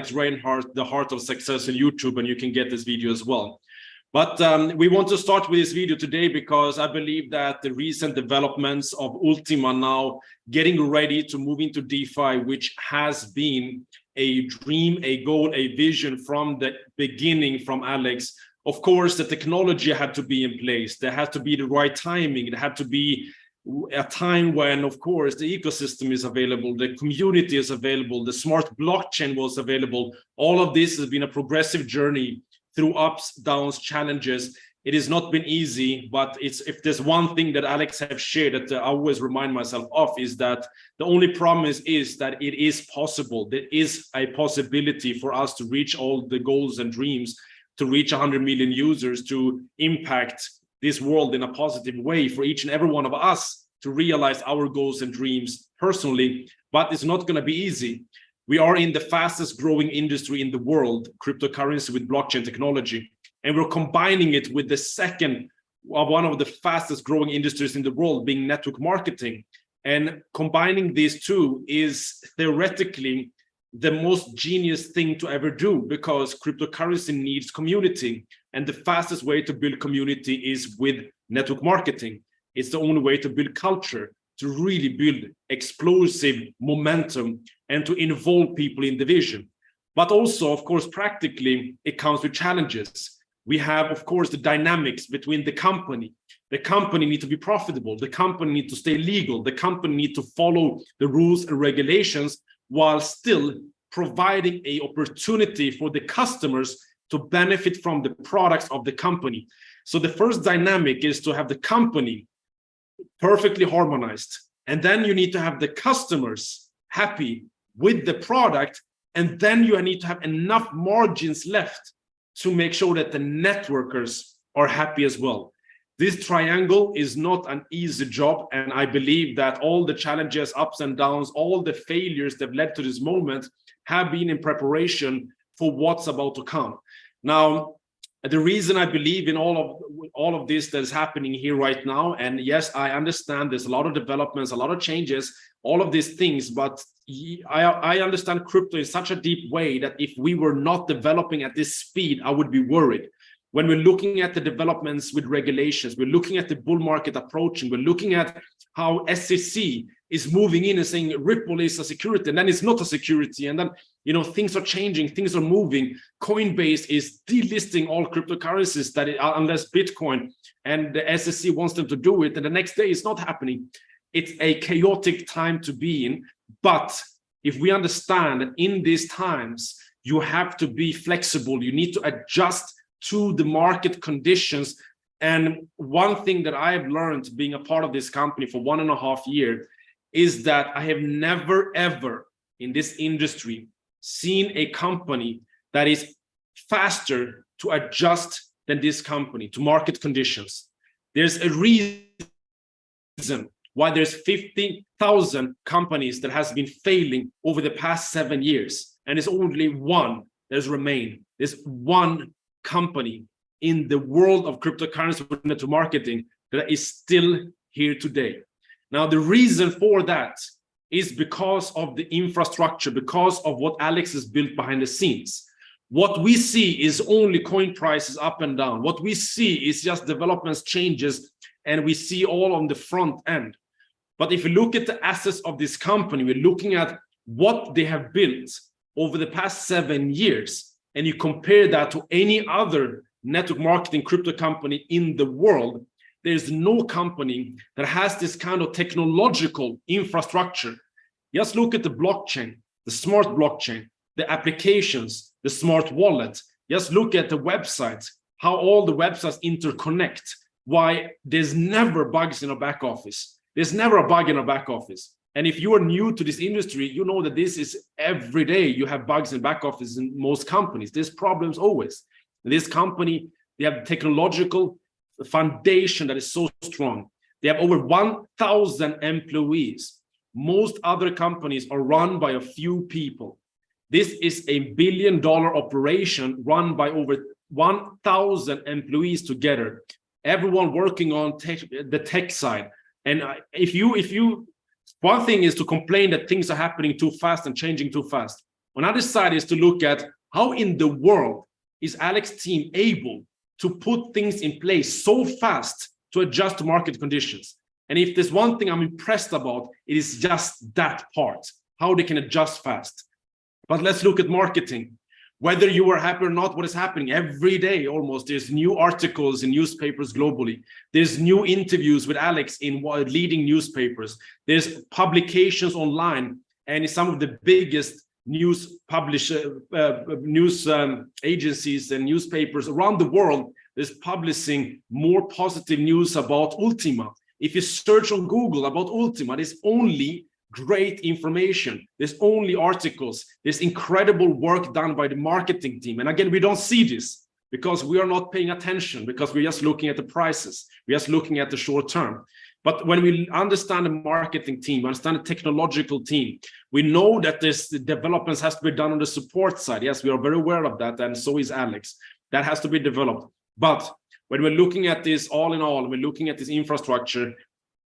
Reinhardt, The Heart of Success on YouTube, and you can get this video as well. But we want to start with this video today because I believe that the recent developments of Ultima now getting ready to move into DeFi, which has been a dream, a goal, a vision from the beginning from Alex. Of course, the technology had to be in place. There had to be the right timing. There had to be a time when, of course, the ecosystem is available, the community is available, the smart blockchain was available. All of this has been a progressive journey through ups, downs, challenges. It has not been easy, but if there's one thing that Alex have shared that I always remind myself of is that the only promise is that it is possible. There is a possibility for us to reach all the goals and dreams, to reach 100 million users, to impact this world in a positive way for each and every one of us to realize our goals and dreams personally, but it's not going to be easy. We are in the fastest growing industry in the world, cryptocurrency with blockchain technology, and we're combining it with the second one of the fastest growing industries in the world being network marketing. And combining these two is theoretically the most genius thing to ever do because cryptocurrency needs community. And the fastest way to build community is with network marketing. It's the only way to build culture, to really build explosive momentum and to involve people in the vision. But also, of course, practically, it comes with challenges. We have, of course, the dynamics between the company. The company needs to be profitable. The company needs to stay legal. The company needs to follow the rules and regulations while still providing an opportunity for the customers to benefit from the products of the company. So the first dynamic is to have the company perfectly harmonized. And then you need to have the customers happy with the product. And then you need to have enough margins left to make sure that the networkers are happy as well. This triangle is not an easy job. And I believe that all the challenges, ups and downs, all the failures that led to this moment have been in preparation for what's about to come. Now, the reason I believe in all of this that is happening here right now, and yes, I understand there's a lot of developments, a lot of changes, all of these things, but I understand crypto in such a deep way that if we were not developing at this speed, I would be worried. When we're looking at the developments with regulations, we're looking at the bull market approaching, we're looking at how SEC is moving in and saying Ripple is a security, and then it's not a security, and then things are changing, things are moving. Coinbase is delisting all cryptocurrencies unless Bitcoin, and the SEC wants them to do it, and the next day it's not happening. It's a chaotic time to be in, but if we understand that in these times you have to be flexible, you need to adjust to the market conditions. And one thing that I have learned being a part of this company for 1.5 years is that I have never, ever in this industry seen a company that is faster to adjust than this company to market conditions. There's a reason why there's 50,000 companies that has been failing over the past 7 years. And it's only one that's remained. There's one company in the world of cryptocurrency network marketing that is still here today. Now, the reason for that is because of the infrastructure, because of what Alex has built behind the scenes. What we see is only coin prices up and down. What we see is just developments, changes, and we see all on the front end. But if you look at the assets of this company, we're looking at what they have built over the past 7 years, and you compare that to any other network marketing crypto company in the world, there's no company that has this kind of technological infrastructure. Just look at the blockchain, the smart blockchain, the applications, the smart wallet. Just look at the websites, how all the websites interconnect, why there's never bugs in a back office. There's never a bug in a back office. And if you are new to this industry, you know that this is every day you have bugs in back office in most companies. There's problems always. This company, they have technological foundation that is so strong. They have over 1,000 employees. Most other companies are run by a few people. This is a $1 billion operation run by over 1,000 employees together, everyone working on the tech side. And if you one thing is to complain that things are happening too fast and changing too fast. Another side is to look at how in the world is Alex's team able to put things in place so fast to adjust to market conditions. And if there's one thing I'm impressed about, it is just that part, how they can adjust fast. But let's look at marketing. Whether you are happy or not, what is happening every day almost, there's new articles in newspapers globally. There's new interviews with Alex in leading newspapers. There's publications online, and some of the biggest news agencies and newspapers around the world is publishing more positive news about Ultima. If you search on Google about Ultima, there's only great information. There's only articles. There's incredible work done by the marketing team. And again, we don't see this because we are not paying attention, because we're just looking at the prices. We're just looking at the short term. But when we understand the marketing team, understand the technological team, we know that this developments has to be done on the support side. Yes, we are very aware of that, and so is Alex. That has to be developed. But when we're looking at this all in all, we're looking at this infrastructure,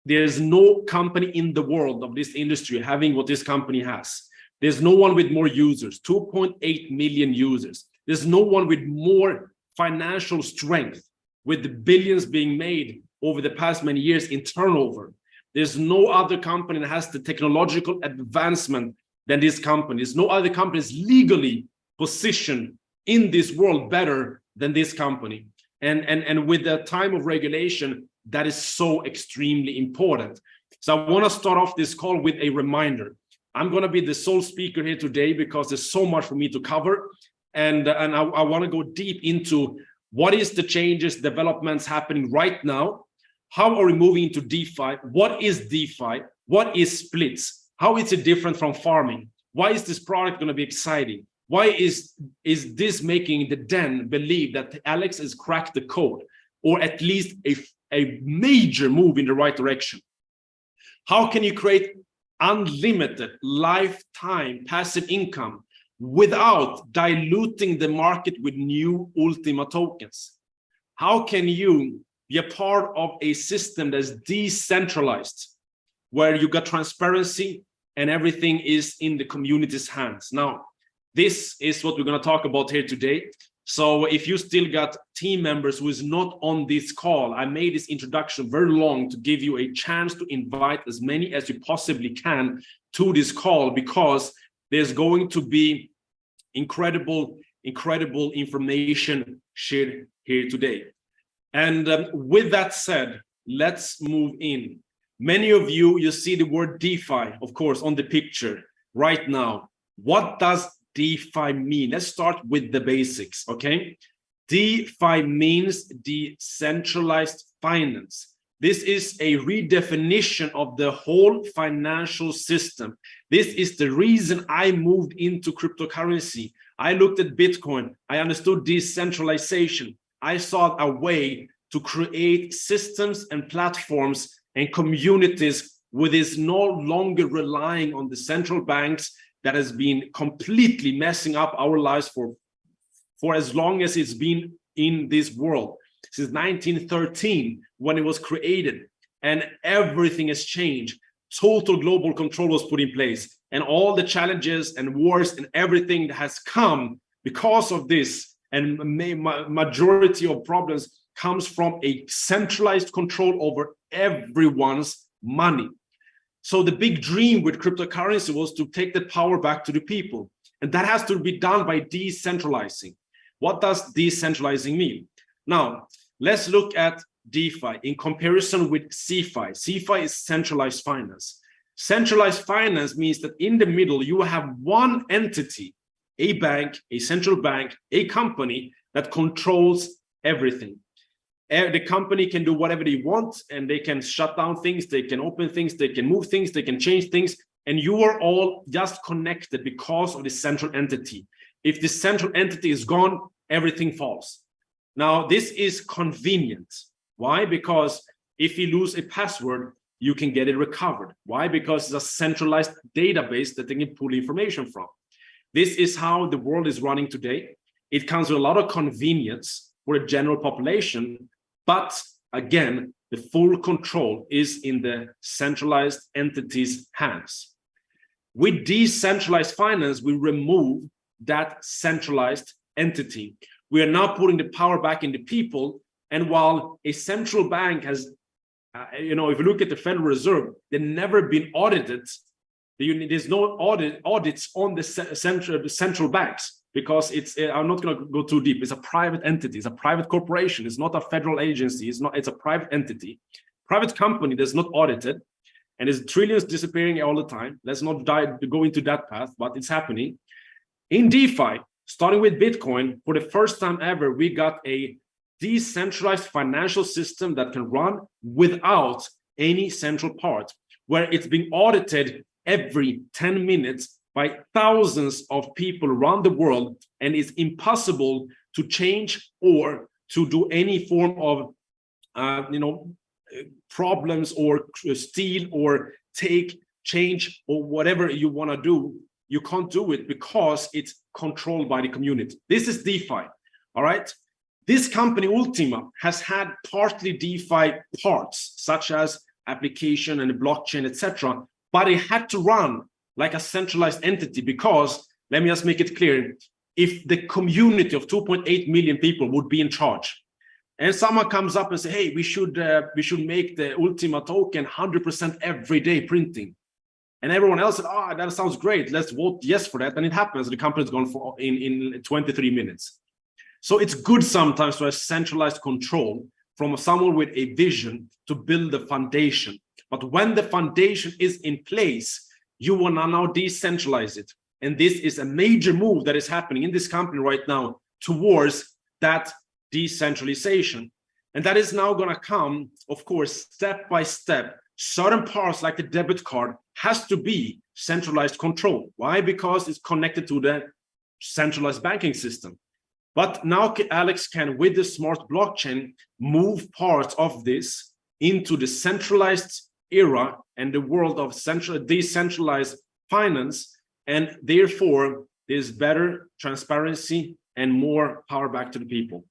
there's no company in the world of this industry having what this company has. There's no one with more users, 2.8 million users. There's no one with more financial strength, with the billions being made over the past many years in turnover. There's no other company that has the technological advancement than this company. There's no other companies legally positioned in this world better than this company. And with the time of regulation, that is so extremely important. So I want to start off this call with a reminder. I'm going to be the sole speaker here today because there's so much for me to cover. And I want to go deep into what is the changes, developments happening right now. How are we moving into DeFi? What is DeFi? What is splits? How is it different from farming? Why is this product going to be exciting? Why is this making the Den believe that Alex has cracked the code, or at least a major move in the right direction? How can you create unlimited lifetime passive income without diluting the market with new Ultima tokens? How can you be a part of a system that's decentralized, where you got transparency and everything is in the community's hands? Now, this is what we're going to talk about here today. So if you still got team members who is not on this call, I made this introduction very long to give you a chance to invite as many as you possibly can to this call, because there's going to be incredible information shared here today. And with that said, let's move in. Many of you see the word DeFi, of course, on the picture right now. What does DeFi mean? Let's start with the basics, okay? DeFi means decentralized finance. This is a redefinition of the whole financial system. This is the reason I moved into cryptocurrency. I looked at Bitcoin. I understood decentralization. I saw a way to create systems and platforms and communities which is no longer relying on the central banks that has been completely messing up our lives for as long as it's been in this world. Since 1913, when it was created, and everything has changed. Total global control was put in place, and all the challenges and wars and everything that has come because of this, and majority of problems comes from a centralized control over everyone's money. So the big dream with cryptocurrency was to take the power back to the people. And that has to be done by decentralizing. What does decentralizing mean? Now, let's look at DeFi in comparison with CeFi. CeFi is centralized finance. Centralized finance means that in the middle, you have one entity, a bank, a central bank, a company that controls everything. The company can do whatever they want, and they can shut down things, they can open things, they can move things, they can change things, and you are all just connected because of the central entity. If the central entity is gone, everything falls. Now, this is convenient. Why? Because if you lose a password, you can get it recovered. Why? Because it's a centralized database that they can pull information from. This is how the world is running today. It comes with a lot of convenience for the general population. But again, the full control is in the centralized entity's hands. With decentralized finance, we remove that centralized entity. We are now putting the power back in the people. And while a central bank has, if you look at the Federal Reserve, they've never been audited. There's no audits on the central banks, because I'm not going to go too deep. It's a private entity. It's a private corporation. It's not a federal agency. It's a private entity. Private company that's not audited, and there's trillions disappearing all the time. Let's not go into that path, but it's happening. In DeFi, starting with Bitcoin, for the first time ever, we got a decentralized financial system that can run without any central part, where it's being audited every 10 minutes by thousands of people around the world, and it's impossible to change or to do any form of problems or steal or change or whatever you want to do. You can't do it because it's controlled by the community. This is DeFi, all right? This company, Ultima, has had partly DeFi parts, such as application and blockchain, etc., but it had to run like a centralized entity, because, let me just make it clear, if the community of 2.8 million people would be in charge, and someone comes up and say, hey, we should make the Ultima token 100% every day printing, and everyone else said, oh, that sounds great, let's vote yes for that, and it happens, the company's gone for in 23 minutes. So it's good sometimes to have centralized control from someone with a vision to build the foundation. But when the foundation is in place, you will now decentralize it. And this is a major move that is happening in this company right now towards that decentralization. And that is now going to come, of course, step by step. Certain parts, like the debit card, has to be centralized control. Why? Because it's connected to the centralized banking system. But now Alex can, with the smart blockchain, move parts of this into the centralized era and the world of decentralized finance, and therefore there's better transparency and more power back to the people.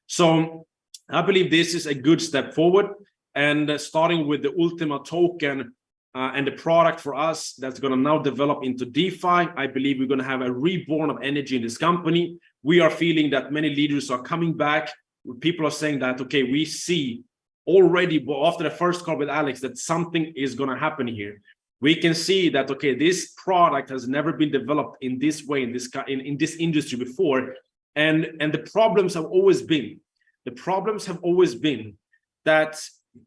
So I believe this is a good step forward, and starting with the Ultima token and the product for us that's going to now develop into DeFi, I believe we're going to have a reborn of energy in this company. We are feeling that many leaders are coming back. People are saying that, okay, we see already after the first call with Alex that something is going to happen here. We can see that, okay, this product has never been developed in this way, in this industry before. And the problems have always been that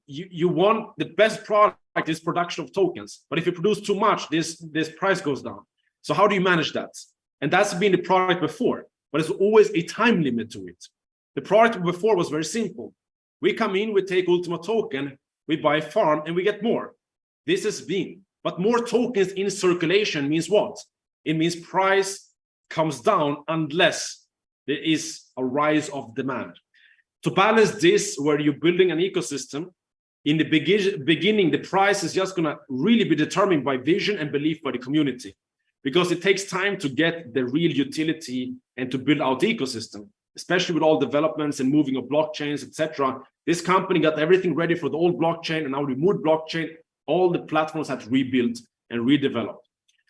you want the best product is production of tokens. But if you produce too much, this price goes down. So how do you manage that? And that's been the product before, but there's always a time limit to it. The product before was very simple. We come in, we take Ultima token, we buy a farm, and we get more. This has been, but more tokens in circulation means what? It means price comes down unless there is a rise of demand. To balance this, where you're building an ecosystem, in the beginning, the price is just going to really be determined by vision and belief by the community, because it takes time to get the real utility and to build out the ecosystem, especially with all developments and moving of blockchains, etc. This company got everything ready for the old blockchain, and now we moved blockchain. All the platforms had to rebuild and redevelop.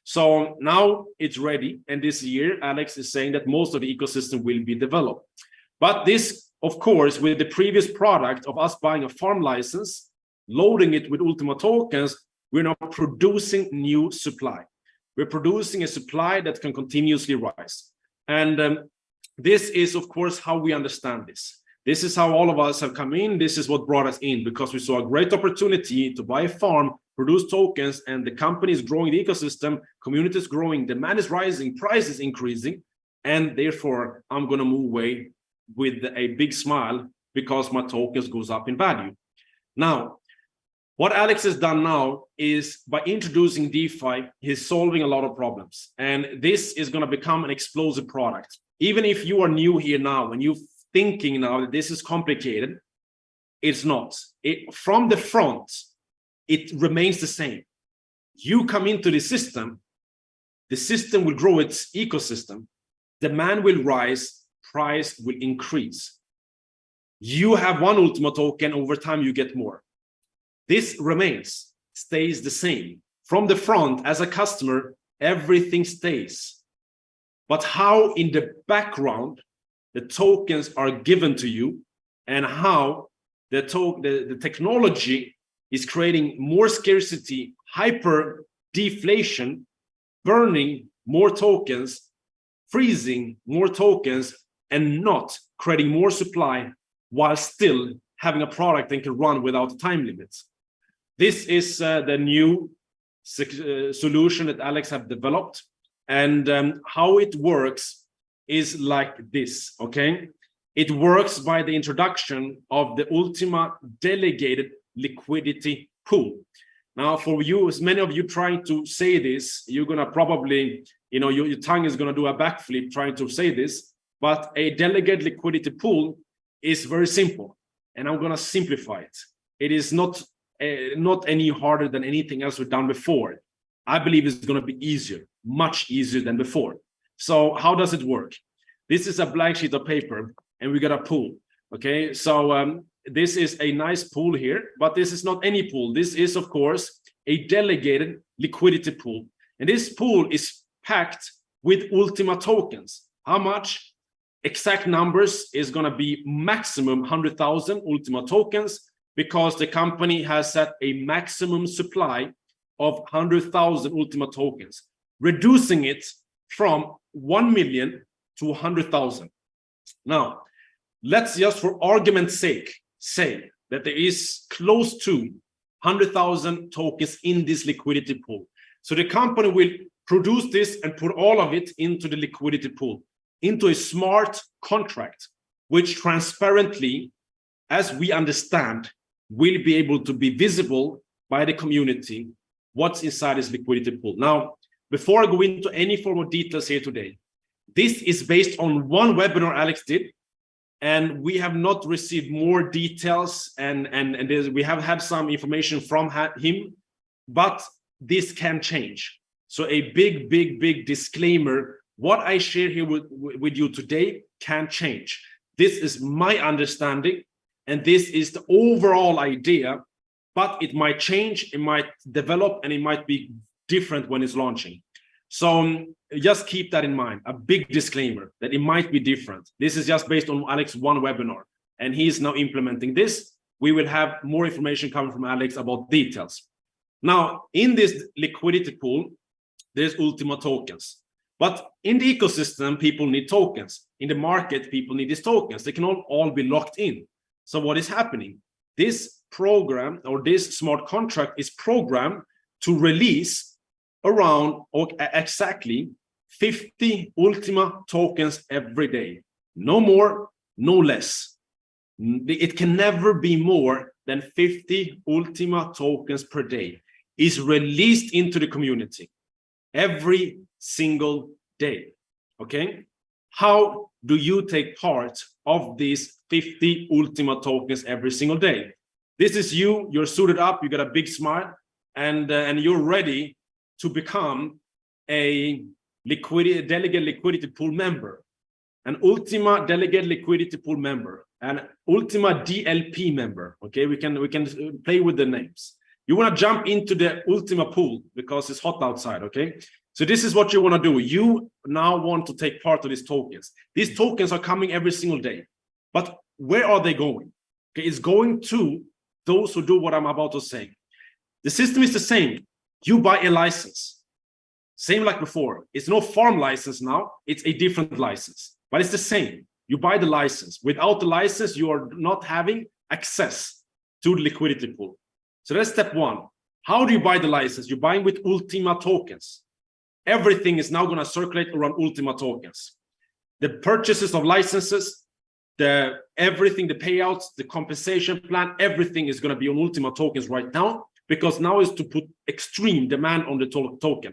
So now it's ready. And this year, Alex is saying that most of the ecosystem will be developed. But this, of course, with the previous product of us buying a farm license, loading it with Ultima tokens, we're now producing new supply. We're producing a supply that can continuously rise. And this is, of course, how we understand this. This is how all of us have come in. This is what brought us in, because we saw a great opportunity to buy a farm, produce tokens, and the company is growing the ecosystem, community is growing, demand is rising, price is increasing, and therefore I'm going to move away with a big smile because my tokens goes up in value. Now, what Alex has done now is, by introducing DeFi, he's solving a lot of problems, and this is going to become an explosive product. Even if you are new here now and you're thinking now that this is complicated, it's not. From the front, it remains the same. You come into the system will grow its ecosystem, demand will rise, price will increase. You have one Ultima token, over time you get more. This remains, stays the same. From the front, as a customer, everything stays. But how in the background the tokens are given to you, and how the technology is creating more scarcity, hyper deflation, burning more tokens, freezing more tokens, and not creating more supply while still having a product that can run without time limits. This is the new solution that Alex have developed, and how it works is like this, okay? It works by the introduction of the ultima delegated liquidity pool. Now, for you, as many of you trying to say this, you're gonna probably, you know, your tongue is gonna do a backflip trying to say this, but a delegated liquidity pool is very simple, and I'm gonna simplify it. It is not any harder than anything else we've done before. I believe it's gonna be easier, much easier than before. So how does it work? This is a blank sheet of paper, and we got a pool, okay? So this is a nice pool here, but this is not any pool. This is, of course, a delegated liquidity pool. And this pool is packed with ultima tokens. How much? Exact numbers is gonna be maximum 100,000 ultima tokens, because the company has set a maximum supply of 100,000 ultima tokens, reducing it from 1 million to 100,000. Now, let's just for argument's sake say that there is close to 100,000 tokens in this liquidity pool. So the company will produce this and put all of it into the liquidity pool, into a smart contract, which transparently, as we understand, will be able to be visible by the community what's inside this liquidity pool. Now, before I go into any form of details here today, this is based on one webinar Alex did, and we have not received more details, and we have had some information from him, but this can change. So a big disclaimer, what I share here with you today can change. This is my understanding, and this is the overall idea, but it might change, it might develop, and it might be different when it's launching. So just keep that in mind, a big disclaimer that it might be different. This is just based on Alex's one webinar, and he's now implementing this. We will have more information coming from Alex about details. Now, in this liquidity pool, there's ultima tokens. But in the ecosystem, people need tokens. In the market, people need these tokens. They cannot all be locked in. So what is happening? This program, or this smart contract, is programmed to release around or exactly 50 ultima tokens every day. No more, no less. It can never be more than 50 ultima tokens per day is released into the community every single day. Okay? How do you take part of these 50 ultima tokens every single day? This is you, you're suited up, you got a big smile, and you're ready to become a delegate liquidity pool member, an ultima delegate liquidity pool member, an ultima DLP member. Okay, we can play with the names. You want to jump into the ultima pool because it's hot outside. Okay, so this is what you want to do. You now want to take part of these tokens. These tokens are coming every single day, but where are they going? Okay, it's going to those who do what I'm about to say. The system is the same. You buy a license, same like before. It's no farm license now, it's a different license, but it's the same. You buy the license. Without the license, you are not having access to the liquidity pool. So that's step one. How do you buy the license? You're buying with ultima tokens. Everything is now going to circulate around ultima tokens. The purchases of licenses, everything, the payouts, the compensation plan, everything is going to be on ultima tokens right now, because now is to put extreme demand on the token.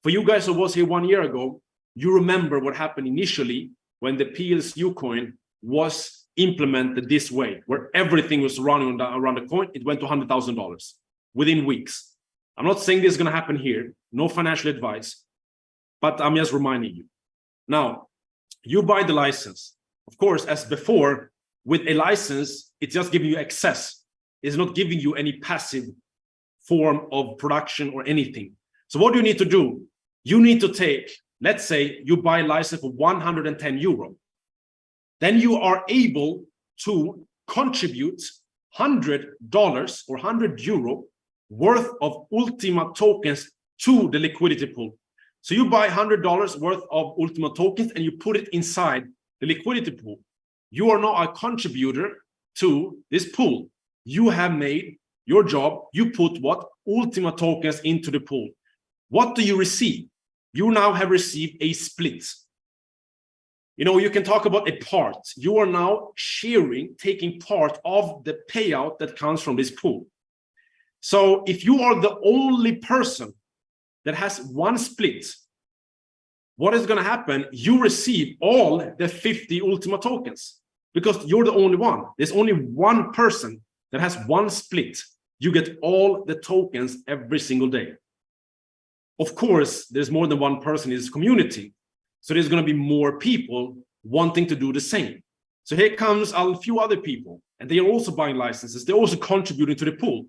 For you guys who was here 1 year ago, you remember what happened initially when the plcu coin was implemented this way, where everything was running around the coin. It went to $100,000 within weeks. I'm not saying this is going to happen here, no financial advice, but I'm just reminding you. Now, you buy the license. Of course, as before, with a license, it's just giving you access. It's not giving you any passive form of production or anything. So what do you need to do? you need to take, let's say you buy a license for 110 euro. Then you are able to contribute $100 or 100 euro worth of Ultima tokens to the liquidity pool. So you buy $100 worth of Ultima tokens and you put it inside the liquidity pool. You are now a contributor to this pool. You have made your job. You put what? Ultima tokens into the pool. What do you receive? You now have received a split. You know, you can talk about a part. You are now sharing, taking part of the payout that comes from this pool. So if you are the only person that has one split, what is going to happen? You receive all the 50 Ultima tokens because you're the only one. There's only one person that has one split. You get all the tokens every single day. Of course, there's more than one person in this community. So there's going to be more people wanting to do the same. So here comes a few other people, and they are also buying licenses. They're also contributing to the pool.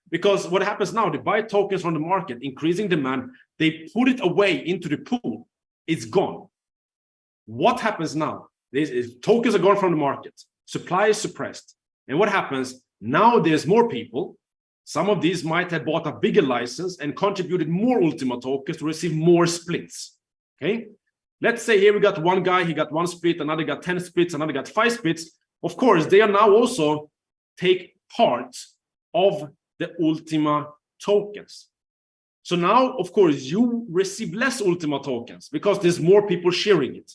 Because what happens now, they buy tokens from the market, increasing demand, they put it away into the pool, it's gone. What happens now? Tokens are gone from the market, supply is suppressed. And what happens? Now there's more people. Some of these might have bought a bigger license and contributed more Ultima tokens to receive more splits. Okay? Let's say here we got one guy, he got one split, another got 10 splits, another got 5 splits. Of course, they are now also take part of the Ultima tokens. So now, of course, you receive less Ultima tokens because there's more people sharing it.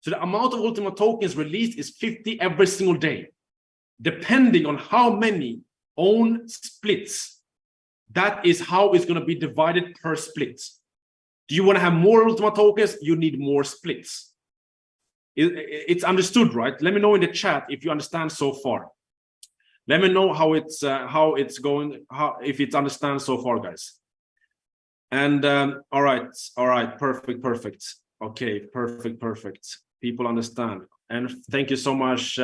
So the amount of Ultima tokens released is 50 every single day, depending on how many own splits. That is how it's going to be divided per split. Do you want to have more Ultima tokens? You need more splits. It's understood, right? Let me know in the chat if you understand so far. Let me know how it's going, if it's understand so far, guys. And all right, perfect. Okay, perfect. People understand. And thank you so much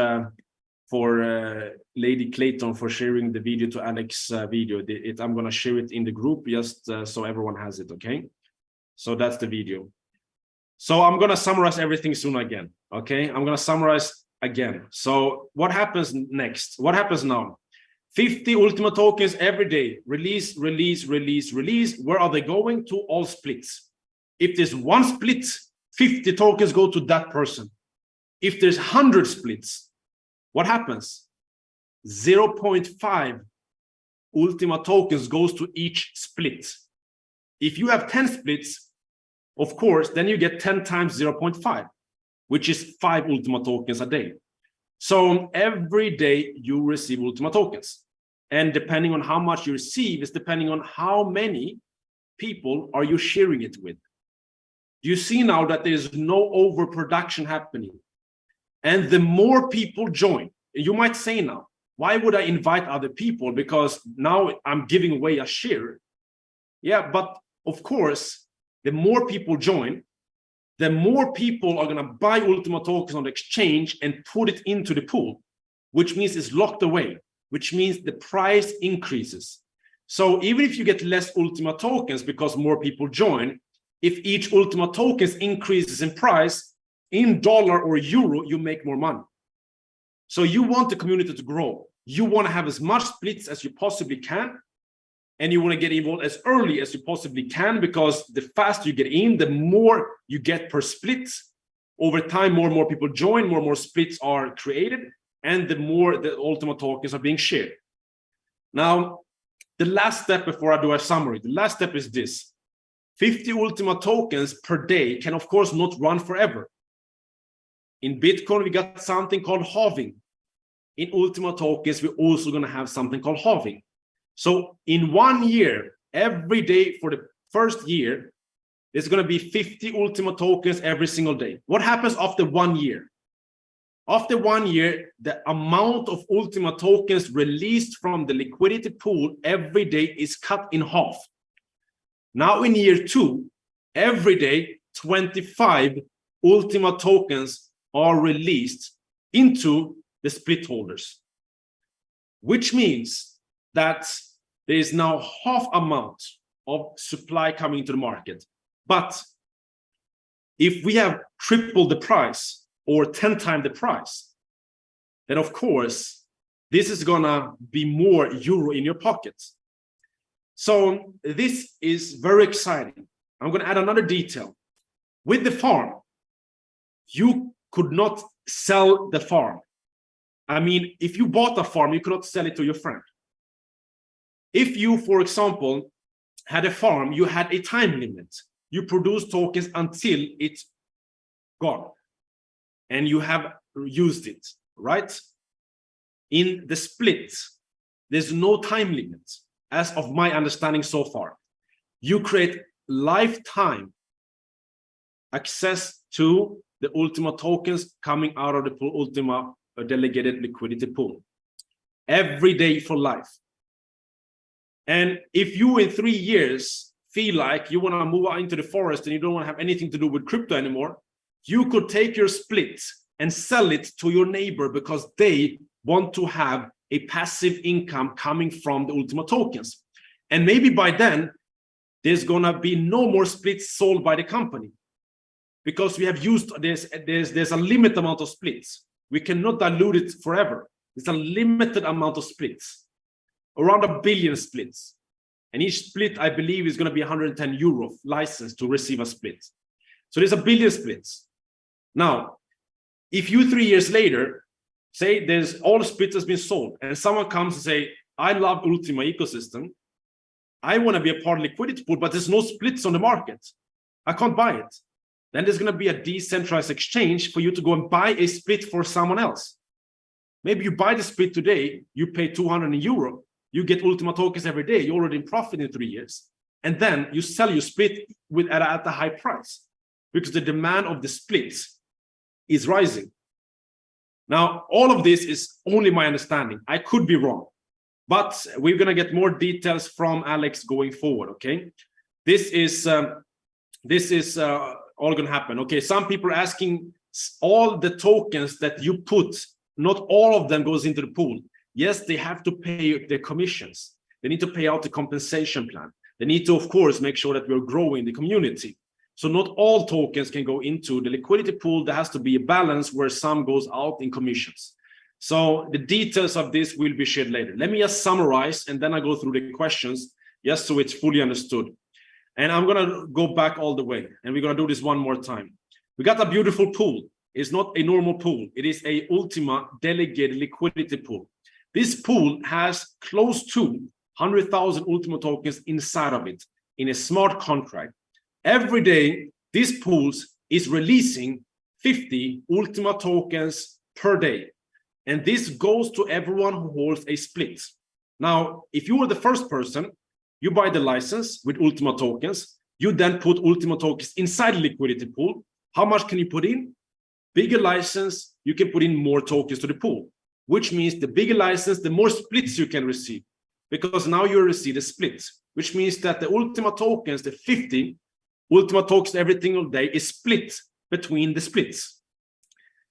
for Lady Clayton for sharing the video to Alex's video. I'm gonna share it in the group just so everyone has it. Okay, so that's the video. So I'm gonna summarize everything soon again. Okay, I'm gonna summarize again. So what happens next? What happens now? 50 Ultima tokens every day. Release. Where are they going? To all splits. If there's one split, 50 tokens go to that person. If there's 100 splits, what happens? 0.5 Ultima tokens goes to each split. If you have 10 splits, of course, then you get 10 times 0.5. which is 5 Ultima tokens a day. So every day you receive Ultima tokens. And depending on how much you receive is depending on how many people are you sharing it with. You see now that there's no overproduction happening. And the more people join, you might say now, why would I invite other people? Because now I'm giving away a share. Yeah, but of course, the more people join, the more people are going to buy Ultima tokens on the exchange and put it into the pool, which means it's locked away, which means the price increases. So even if you get less Ultima tokens because more people join, if each Ultima tokens increases in price, in dollar or euro, you make more money. So you want the community to grow. You want to have as much splits as you possibly can. And you want to get involved as early as you possibly can, because the faster you get in, the more you get per split. Over time, more and more people join, more and more splits are created, and the more the Ultima tokens are being shared. Now, the last step before I do a summary, the last step is this. 50 Ultima tokens per day can, of course, not run forever. In Bitcoin, we got something called halving. In Ultima tokens, we're also going to have something called halving. So in 1 year, every day for the first year, there's going to be 50 Ultima tokens every single day. What happens after 1 year? After 1 year, the amount of Ultima tokens released from the liquidity pool every day is cut in half. Now in year 2, every day, 25 Ultima tokens are released into the split holders, which means that there is now half amount of supply coming into the market. But if we have tripled the price or 10 times the price, then of course, this is gonna be more euro in your pockets. So this is very exciting. I'm gonna add another detail. With the farm, you could not sell the farm. I mean, if you bought a farm, you could not sell it to your friend. If you, for example, had a farm, you had a time limit. You produce tokens until it's gone and you have used it, right? In the split, there's no time limit, as of my understanding so far. You create lifetime access to the ultima tokens coming out of the pool, ultima delegated liquidity pool, every day for life. And if you in 3 years feel like you want to move out into the forest and you don't want to have anything to do with crypto anymore, you could take your split and sell it to your neighbor because they want to have a passive income coming from the ultima tokens. And maybe by then, there's gonna be no more splits sold by the company because we have used there's a limited amount of splits. We cannot dilute it forever. It's a limited amount of splits, around 1 billion splits. And each split, I believe, is gonna be 110 euro license to receive a split. So there's 1 billion splits. Now, if you 3 years later, say there's all the splits has been sold and someone comes and say, I love Ultima ecosystem. I want to be a part of liquidity pool, but there's no splits on the market. I can't buy it. Then there's going to be a decentralized exchange for you to go and buy a split for someone else. Maybe you buy the split today, you pay 200 euro, you get Ultima tokens every day, you're already in profit in 3 years. And then you sell your split at a high price because the demand of the splits is rising. Now, all of this is only my understanding. I could be wrong, but we're going to get more details from Alex going forward, okay? This is all going to happen, okay? Some people are asking all the tokens that you put, not all of them goes into the pool. Yes, they have to pay their commissions. They need to pay out the compensation plan. They need to, of course, make sure that we're growing the community. So not all tokens can go into the liquidity pool. There has to be a balance where some goes out in commissions. So the details of this will be shared later. Let me just summarize and then I go through the questions just so it's fully understood. And I'm going to go back all the way and we're going to do this one more time. We got a beautiful pool. It's not a normal pool. It is a ultima delegated liquidity pool. This pool has close to 100,000 ultima tokens inside of it in a smart contract. Every day, this pool is releasing 50 ultima tokens per day. And this goes to everyone who holds a split. Now, if you were the first person, you buy the license with ultima tokens. You then put ultima tokens inside the liquidity pool. How much can you put in? Bigger license, you can put in more tokens to the pool, which means the bigger license, the more splits you can receive, because now you receive a split, which means that the ultima tokens, the 50 ultima tokens every single day is split between the splits.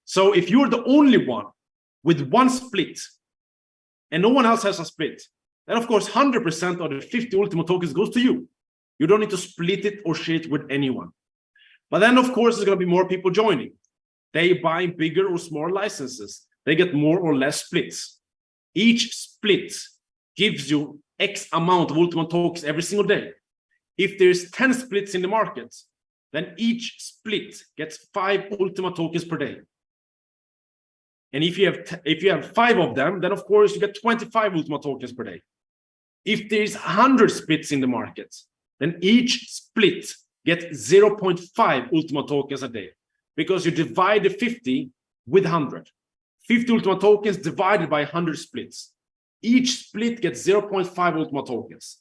So if you're the only one with one split and no one else has a split, then of course 100% of the 50 ultima tokens goes to you. You don't need to split it or share it with anyone. But then of course there's going to be more people joining. They buy bigger or smaller licenses. They get more or less splits. Each split gives you X amount of ultima tokens every single day. If there's 10 splits in the market, then each split gets 5 ultima tokens per day. And if you have 5 of them, then of course you get 25 ultima tokens per day. If there's 100 splits in the market, then each split gets 0.5 ultima tokens a day, because you divide the 50 with 100. 50 ultima tokens divided by 100 splits. Each split gets 0.5 ultima tokens.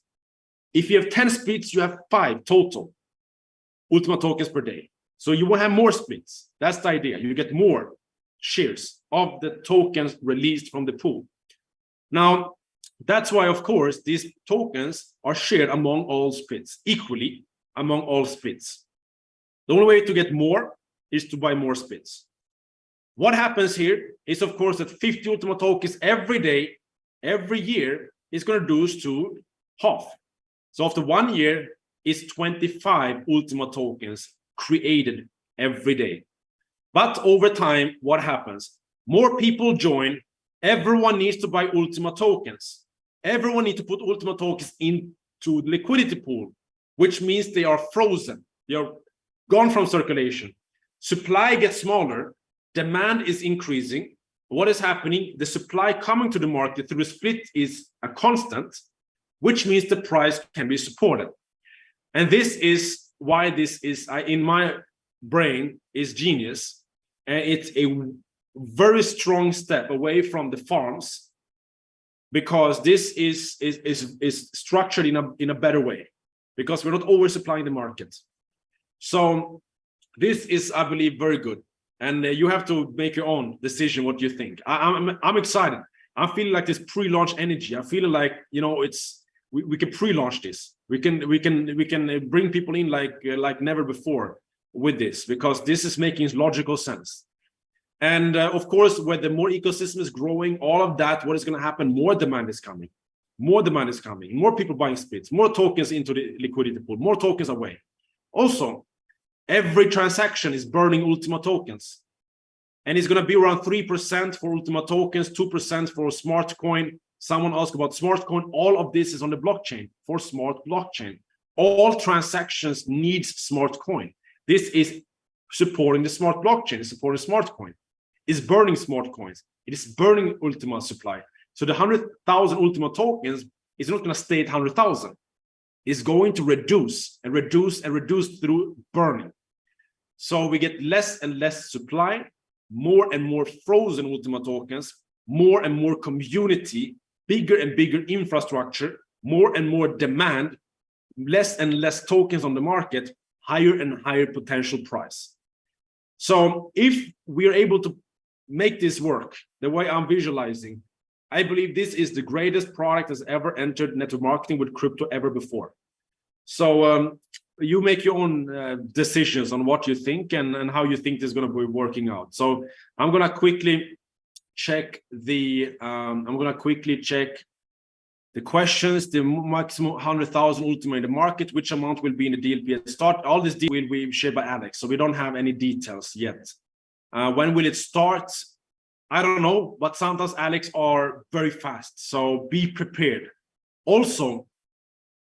If you have 10 splits, you have 5 total ultima tokens per day. So you will have more splits. That's the idea. You get more shares of the tokens released from the pool. Now, that's why, of course, these tokens are shared among all splits, equally among all splits. The only way to get more is to buy more splits. What happens here is, of course, that 50 ultima tokens every day, every year is going to reduce to half. So after 1 year, is 25 ultima tokens created every day. But over time, what happens? More people join. Everyone needs to buy Ultima tokens. Everyone needs to put Ultima tokens into the liquidity pool, which means they are frozen. They are gone from circulation. Supply gets smaller. Demand is increasing. What is happening? The supply coming to the market through a split is a constant, which means the price can be supported. And this is why this is, in my brain, is genius. And it's a very strong step away from the farms, because this is structured in a better way, because we're not oversupplying the market. So this is, I believe, very good. And you have to make your own decision what you think. I'm excited. I'm feeling like this pre-launch energy. I feel like, you know, we can pre-launch this. We can bring people in like never before with this, because this is making logical sense. And of course, when the more ecosystem is growing, all of that, what is going to happen? More demand is coming. More demand is coming. More people buying splits. More tokens into the liquidity pool. More tokens away. Also, every transaction is burning Ultima tokens. And it's going to be around 3% for Ultima tokens, 2% for smart coin. Someone asked about smart coin. All of this is on the blockchain for smart blockchain. All transactions need smart coin. This is supporting the smart blockchain. It's supporting smart coin. It's burning smart coins. It is burning Ultima supply. So the 100,000 Ultima tokens is not going to stay at 100,000. It's going to reduce and reduce and reduce through burning. So we get less and less supply, more and more frozen Ultima tokens, more and more community, bigger and bigger infrastructure, more and more demand, less and less tokens on the market, higher and higher potential price. So if we are able to make this work the way I'm visualizing, I believe this is the greatest product that's ever entered network marketing with crypto ever before. So you make your own decisions on what you think and how you think this is going to be working out. So I'm going to quickly check the questions. The maximum 100,000 Ultima in the market, which amount will be in the DLP at start? All this will be shared by Alex, so we don't have any details yet. When will it start? I don't know, but sometimes Alex are very fast, so be prepared. Also,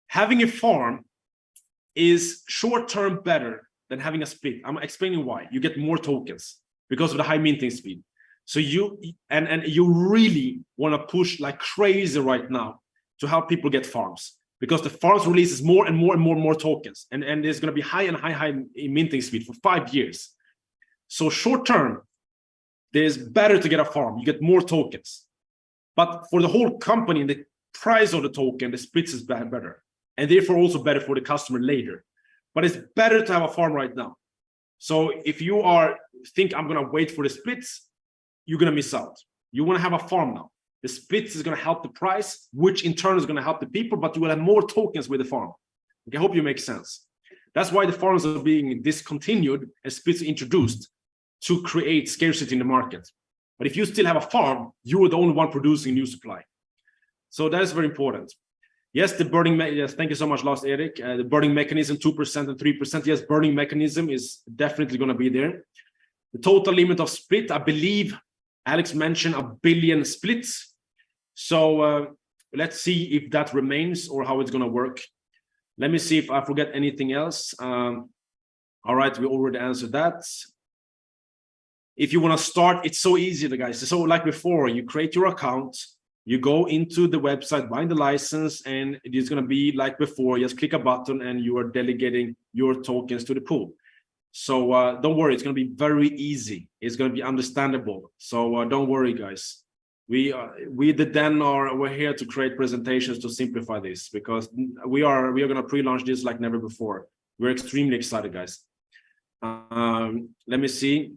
having a farm is short-term better than having a split. I'm explaining why. You get more tokens because of the high minting speed. So you really want to push like crazy right now to help people get farms, because the farms releases more and more tokens, and there's going to be high and high minting speed for 5 years. So short-term, there's better to get a farm. You get more tokens, but for the whole company, the price of the token, the splits is better, and therefore also better for the customer later. But it's better to have a farm right now. So if you think I'm going to wait for the splits, you're going to miss out. You want to have a farm now. The splits is going to help the price, which in turn is going to help the people, but you will have more tokens with the farm. Okay, I hope you make sense. That's why the farms are being discontinued and splits introduced, to create scarcity in the market. But if you still have a farm, you are the only one producing new supply. So that is very important. Yes, the burning, yes, thank you so much, Lars Erik. The burning mechanism, 2% and 3%. Yes, burning mechanism is definitely going to be there. The total limit of split, I believe Alex mentioned 1 billion splits. So let's see if that remains or how it's going to work. Let me see if I forget anything else. All right, we already answered that. If you want to start, it's so easy, guys. So like before, you create your account, you go into the website, buying the license, and it is going to be like before. Just click a button and you are delegating your tokens to the pool. So don't worry, it's going to be very easy. It's going to be understandable. So don't worry, guys. We're here to create presentations to simplify this, because we are going to pre-launch this like never before. We're extremely excited, guys. Let me see.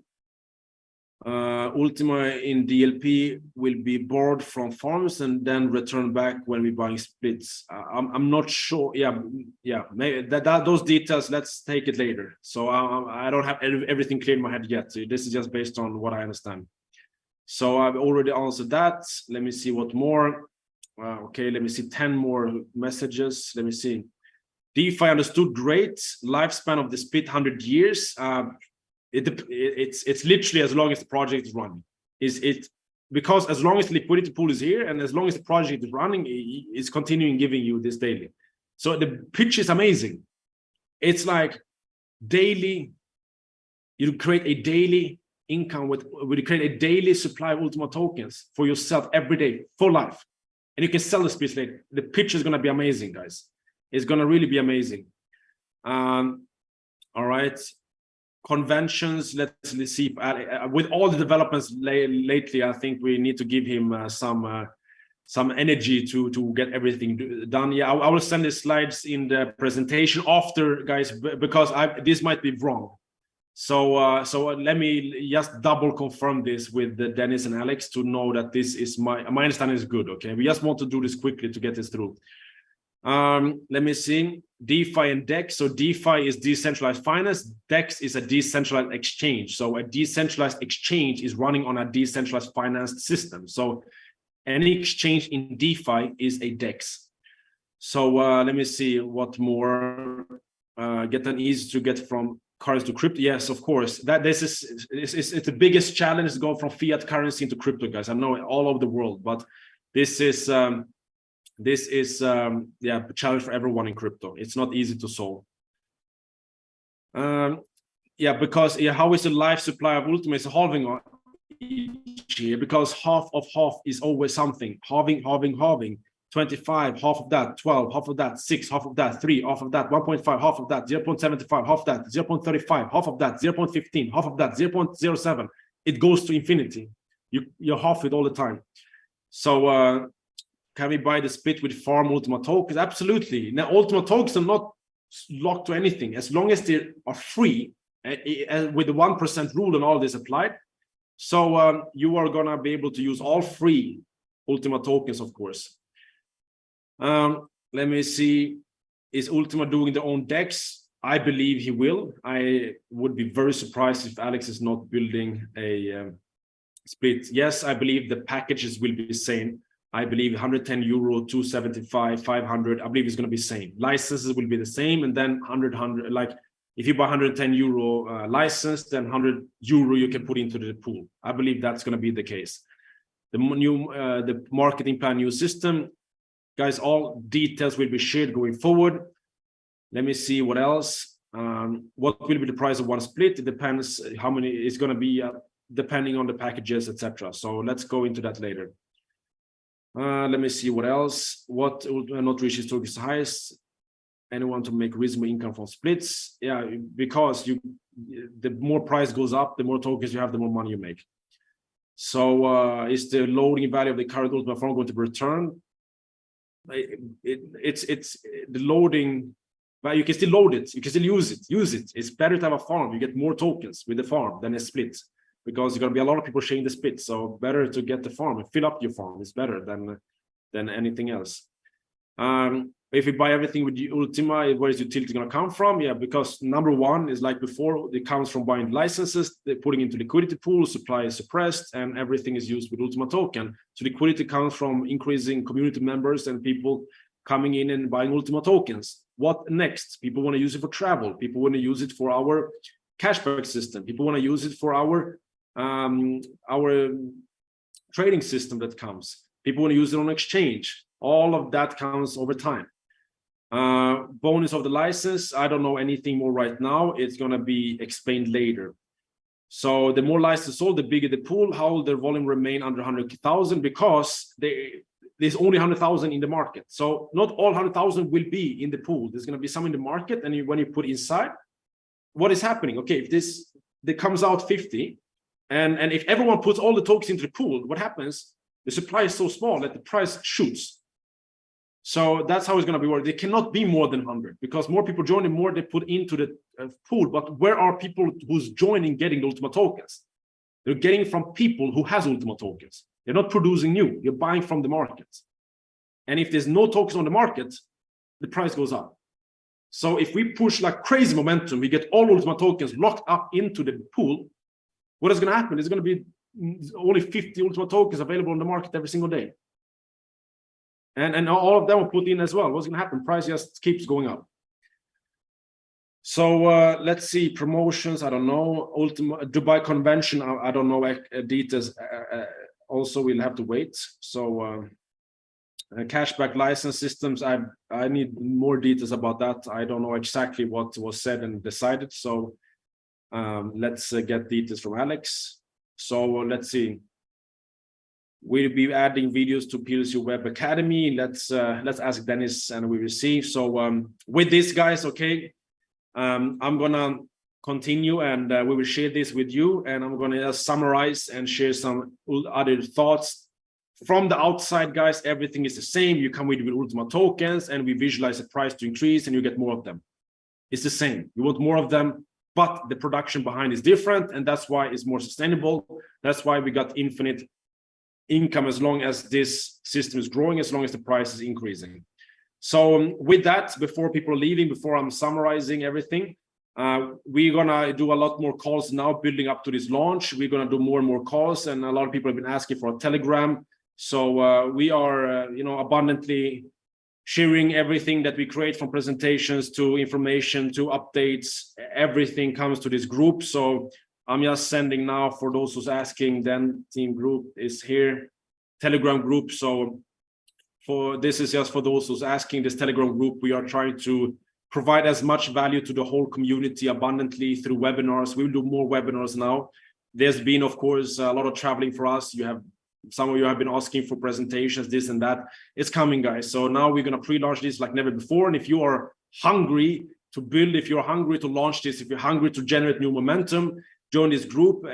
Ultima in DLP will be borrowed from farms and then returned back when we're buying splits. I'm not sure. Yeah, maybe those details, let's take it later. So I don't have everything clear in my head yet. So this is just based on what I understand. So I've already answered that. Let me see what more. Okay, let me see 10 more messages. Let me see. DeFi understood, great. Lifespan of the split 100 years. it's literally as long as the project is running. Because as long as the liquidity pool is here and as long as the project is running, it's continuing giving you this daily. So the pitch is amazing. It's like daily, you create a daily income you create a daily supply of Ultima tokens for yourself every day for life. And you can sell the splits later. The pitch is going to be amazing, guys. It's going to really be amazing. All right. Conventions, let's see. With all the developments lately, I think we need to give him some energy to get everything done. Yeah, I will send the slides in the presentation after, guys, because this might be wrong. So let me just double confirm this with Dennis and Alex to know that this is my understanding is good. Okay, we just want to do this quickly to get this through. Let me see. DeFi and DEX. So DeFi is decentralized finance. DEX is a decentralized exchange. So a decentralized exchange is running on a decentralized finance system. So any exchange in DeFi is a DEX. So let me see what more. Get an easy to get from currency to crypto. Yes, of course. It's the biggest challenge to go from fiat currency into crypto, guys. I know it all over the world, but this is yeah, a challenge for everyone in crypto. It's not easy to solve. Yeah, because how is the life supply of Ultima is halving on each year, because half of half is always something. Halving. 25, half of that. 12, half of that. 6, half of that. 3, half of that. 1.5, half of that. 0.75, half of that. 0.35, half of that. 0.15, half of that. 0.07. It goes to infinity. You half it all the time. So can we buy the split with farm Ultima tokens? Absolutely. Now, Ultima tokens are not locked to anything. As long as they are free, with the 1% rule and all this applied. So you are going to be able to use all free Ultima tokens, of course. Let me see. Is Ultima doing their own DEX? I believe he will. I would be very surprised if Alex is not building a split. Yes, I believe the packages will be the same. I believe 110 euro, 275, 500. I believe it's going to be the same. Licenses will be the same, and then 100. Like if you buy 110 euro license, then 100 euro you can put into the pool. I believe that's going to be the case. The new the marketing plan, new system, guys. All details will be shared going forward. Let me see what else. What will be the price of one split? It depends how many it's going to be, depending on the packages, etc. So let's go into that later. Let me see what else. What not reach historical highs? Anyone to make reasonable income from splits? Yeah, because the more price goes up, the more tokens you have, the more money you make. So is the loading value of the current Ultima farm going to return? It's the loading, but you can still load it. You can still use it. It's better to have a farm. You get more tokens with the farm than a split, because you're going to be a lot of people sharing the split. So better to get the farm and fill up your farm. It's better than anything else. If you buy everything with the Ultima, where is utility going to come from? Yeah, because number one is like before, it comes from buying licenses, they're putting into liquidity pool, supply is suppressed, and everything is used with Ultima token. So liquidity comes from increasing community members and people coming in and buying Ultima tokens. What next? People want to use it for travel. People want to use it for our cashback system. People want to use it for our trading system that comes. People want to use it on exchange. All of that comes over time. Bonus of the license, I don't know anything more right now. It's going to be explained later. So the more licenses sold, the bigger the pool. How will their volume remain under 100,000? Because there's only 100,000 in the market. So not all 100,000 will be in the pool. There's going to be some in the market, and when you put inside, what is happening? Okay, if there comes out 50, and if everyone puts all the tokens into the pool, what happens? The supply is so small that the price shoots. So that's how it's going to be working. They cannot be more than 100, because more people join, the more they put into the pool. But where are people who's joining getting the Ultima tokens? They're getting from people who has Ultima tokens. They're not producing new. You're buying from the market. And if there's no tokens on the market, the price goes up. So if we push like crazy momentum, we get all Ultima tokens locked up into the pool, what is going to happen? It's going to be only 50 Ultima tokens available on the market every single day. And all of them are put in as well. What's going to happen? Price just keeps going up. So let's see, promotions, I don't know, ultima Dubai convention, I don't know details. Also we'll have to wait. So cashback license systems, I need more details about that. I don't know exactly what was said and decided. So let's get details from Alex. So let's see. We'll be adding videos to PLC Web Academy. Let's ask Dennis and we will see. So with this, guys, okay, I'm gonna continue and we will share this with you, and I'm gonna summarize and share some other thoughts from the outside, guys. Everything is the same. You come with Ultima tokens and we visualize the price to increase and you get more of them. It's the same. You want more of them, but the production behind is different, and that's why it's more sustainable. That's why we got infinite income as long as this system is growing, as long as the price is increasing. So with that, before people are leaving, before I'm summarizing everything, we're gonna do a lot more calls now building up to this launch. We're gonna do more and more calls, and a lot of people have been asking for a Telegram. So we are you know, abundantly sharing everything that we create, from presentations to information to updates. Everything comes to this group. So I'm just sending now for those who's asking. Then team group is here, Telegram group. So this is just for those who's asking. This Telegram group, we are trying to provide as much value to the whole community abundantly through webinars. We'll do more webinars now. There's been, of course, a lot of traveling for us. Some of you have been asking for presentations, this and that. It's coming, guys. So now we're going to pre-launch this like never before. And if you are hungry to build, if you're hungry to launch this, if you're hungry to generate new momentum, join this group,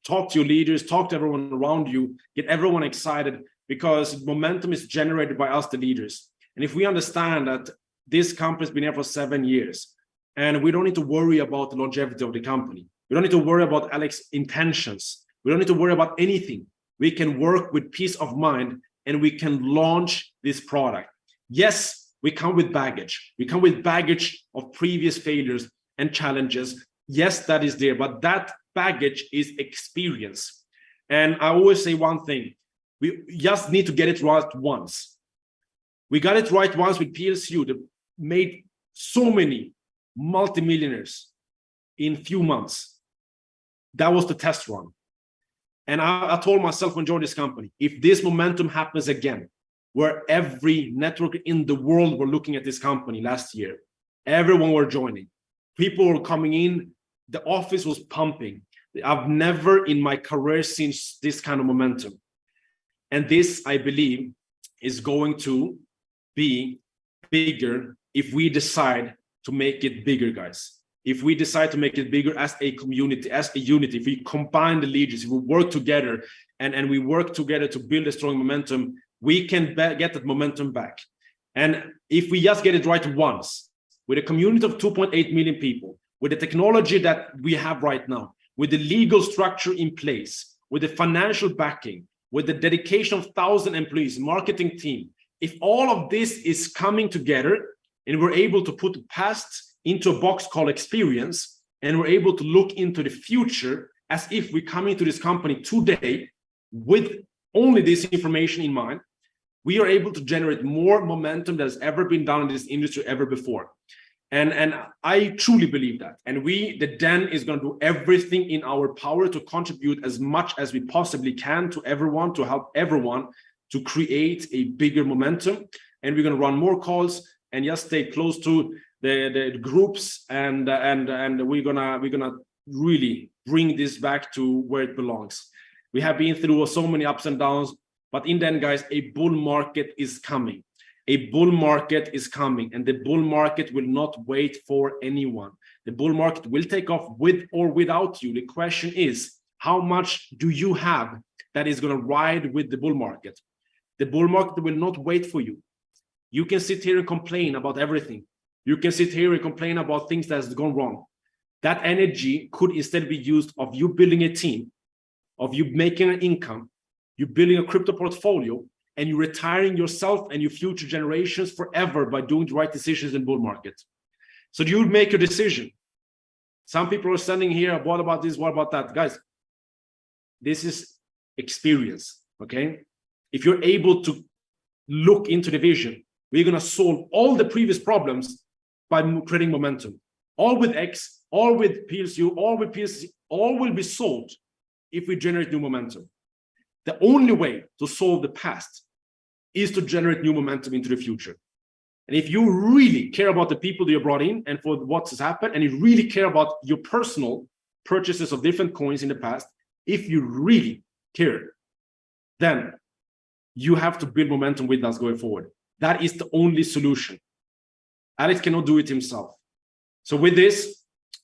talk to your leaders, talk to everyone around you, get everyone excited, because momentum is generated by us, the leaders. And if we understand that this company has been here for 7 years, and we don't need to worry about the longevity of the company, we don't need to worry about Alex's intentions, we don't need to worry about anything. We can work with peace of mind and we can launch this product. Yes, we come with baggage. We come with baggage of previous failures and challenges. Yes, that is there, but that baggage is experience. And I always say one thing, we just need to get it right once. We got it right once with plcu that made so many multimillionaires in few months. That was the test run. And I told myself when joining this company, if this momentum happens again, where every network in the world were looking at this company last year, everyone were joining, people were coming in, the office was pumping. I've never in my career seen this kind of momentum. And this, I believe, is going to be bigger if we decide to make it bigger, guys. If we decide to make it bigger as a community, as a unity, if we combine the leaders, if we work together and we work together to build a strong momentum, we can get that momentum back. And if we just get it right once, with a community of 2.8 million people, with the technology that we have right now, with the legal structure in place, with the financial backing, with the dedication of 1,000 employees, marketing team, if all of this is coming together and we're able to put the past into a box called experience, and we're able to look into the future as if we come into this company today with only this information in mind, we are able to generate more momentum that has ever been done in this industry ever before. And I truly believe that. And the Den is going to do everything in our power to contribute as much as we possibly can to everyone, to help everyone to create a bigger momentum. And we're going to run more calls and just stay close to the groups, and we're gonna really bring this back to where it belongs. We have been through so many ups and downs, but in the end, guys, a bull market is coming. A bull market is coming, and the bull market will not wait for anyone. The bull market will take off with or without you. The question is, how much do you have that is going to ride with the bull market? The bull market will not wait for you. You can sit here and complain about everything. You can sit here and complain about things that has gone wrong. That energy could instead be used of you building a team, of you making an income, you building a crypto portfolio, and you retiring yourself and your future generations forever by doing the right decisions in bull market. So you make a decision. Some people are standing here, what about this, what about that? Guys, this is experience, okay? If you're able to look into the vision, we're going to solve all the previous problems by creating momentum. all with X, all with plcu, all with PSC, all will be solved if we generate new momentum. The only way to solve the past is to generate new momentum into the future. And if you really care about the people that you brought in and for what has happened, and you really care about your personal purchases of different coins in the past, if you really care, then you have to build momentum with us going forward. That is the only solution. Alex cannot do it himself. So with this,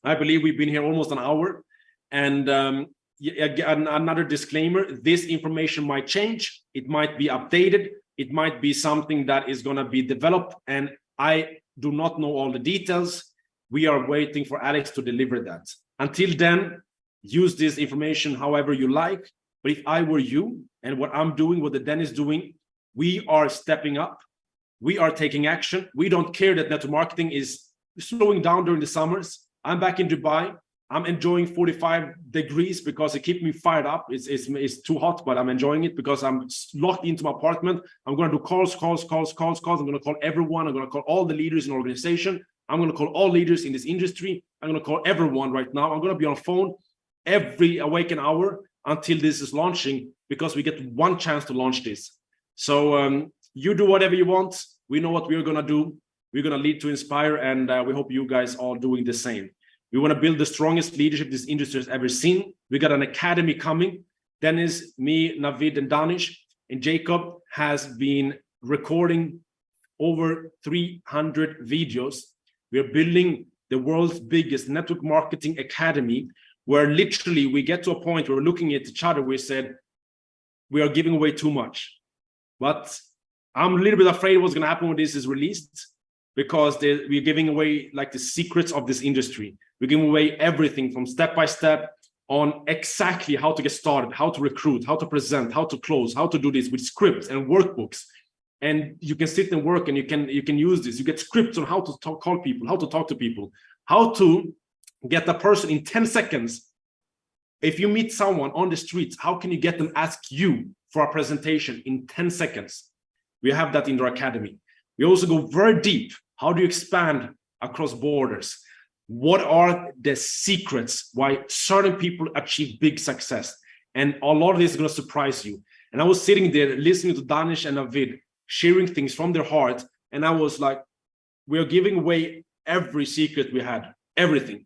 I believe we've been here almost an hour. And another disclaimer, this information might change. It might be updated. It might be something that is going to be developed. And I do not know all the details. We are waiting for Alex to deliver that. Until then, use this information however you like. But if I were you and what I'm doing, what the Den is doing, we are stepping up. We are taking action. We don't care that network marketing is slowing down during the summers. I'm back in Dubai. I'm enjoying 45 degrees because it keeps me fired up. It's too hot, but I'm enjoying it because I'm locked into my apartment. I'm going to do calls. I'm going to call everyone. I'm going to call all the leaders in the organization. I'm going to call all leaders in this industry. I'm going to call everyone right now. I'm going to be on phone every awaken hour until this is launching, because we get one chance to launch this. So you do whatever you want. We know what we're going to do. We're going to lead to inspire, and we hope you guys are doing the same. We want to build the strongest leadership this industry has ever seen. We got an academy coming. Dennis, me, Navid, and Danish, and Jacob has been recording over 300 videos. We are building the world's biggest network marketing academy, where literally we get to a point where we're looking at each other. We said, we are giving away too much. But I'm a little bit afraid what's going to happen when this is released, because we're giving away like the secrets of this industry. We're giving away everything from step by step on exactly how to get started, how to recruit, how to present, how to close, how to do this with scripts and workbooks. And you can sit and work, and you can use this. You get scripts on how to call people, how to talk to people, how to get a person in 10 seconds. If you meet someone on the streets, how can you get them ask you for a presentation in 10 seconds? We have that in our academy. We also go very deep. How do you expand across borders? What are the secrets why certain people achieve big success? And a lot of this is going to surprise you. And I was sitting there listening to Danish and Navid sharing things from their heart. And I was like, we are giving away every secret we had, everything.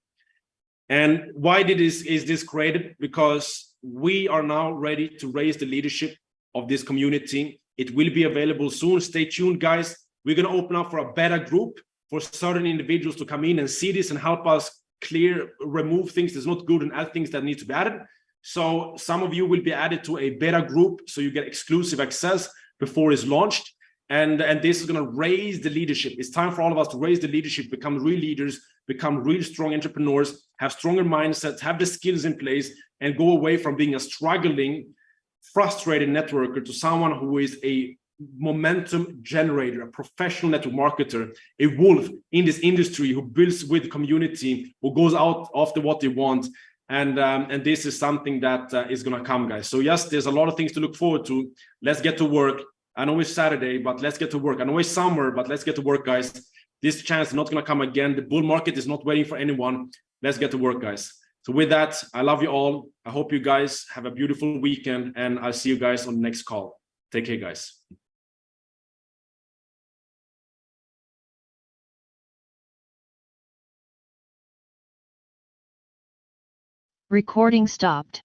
And why is this created? Because we are now ready to raise the leadership of this community. It will be available soon. Stay tuned, guys. We're going to open up for a beta group for certain individuals to come in and see this and help us remove things that's not good and add things that need to be added. So some of you will be added to a beta group, so you get exclusive access before it's launched. And this is going to raise the leadership. It's time for all of us to raise the leadership, become real leaders, become real strong entrepreneurs, have stronger mindsets, have the skills in place, and go away from being a struggling, frustrated networker to someone who is a momentum generator, a professional network marketer, a wolf in this industry who builds with the community, who goes out after what they want. And this is something that is going to come, guys. So yes, there's a lot of things to look forward to. Let's get to work. I know it's Saturday, but let's get to work. I know it's summer, but let's get to work, guys. This chance is not going to come again. The bull market is not waiting for anyone. Let's get to work, guys. So with that, I love you all. I hope you guys have a beautiful weekend, and I'll see you guys on the next call. Take care, guys. Recording stopped.